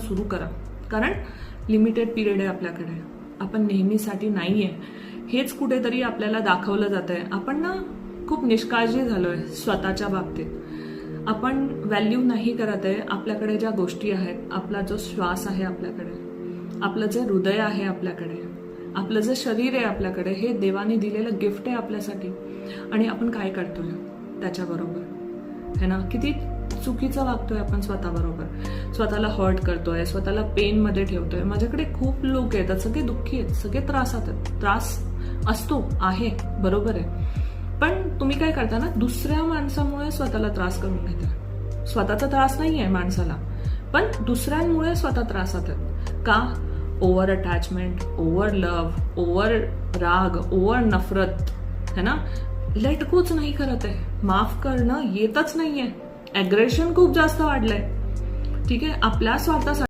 सुरू करा, कारण लिमिटेड पिरियड आहे आपल्याकडे, आपण नेहमीसाठी नाहीये. हेच कुठेतरी आपल्याला दाखवलं जात आहे. आपण ना खूप निष्काळजी झालोय स्वतःच्या बाबतीत. आपण व्हॅल्यू नाही करत आहे आपल्याकडे ज्या गोष्टी आहेत, आपला जो श्वास आहे आपल्याकडे, आपलं जे हृदय आहे आपल्याकडे, आपलं जे शरीर आहे आपल्याकडे, हे देवाने दिलेलं गिफ्ट आहे आपल्यासाठी. आणि आपण काय करतोय त्याच्याबरोबर, है ना? किती चुकीचं वागतोय आपण स्वतःबरोबर, स्वतःला हर्ट करतोय, स्वतःला पेन मध्ये ठेवतोय. माझ्याकडे खूप लोक येतात, सगळे दुःखी आहेत, सगळे त्रासात आहेत. त्रास असतो आहे, बरोबर आहे, पण तुम्ही काय करता ना, दुसऱ्या माणसामुळे स्वतःला त्रास करून घेता. स्वतःचा त्रास नाही आहे माणसाला, पण दुसऱ्यांमुळे स्वतः त्रासात आहेत. का? Over attachment, over love, over राग, ओव्हर नफरत, है ना? लेट गोच नाही करत आहे, माफ करणं येतच नाहीये, अग्रेशन खूप जास्त वाढलंय. ठीक आहे, आपल्या स्वार्थासाठी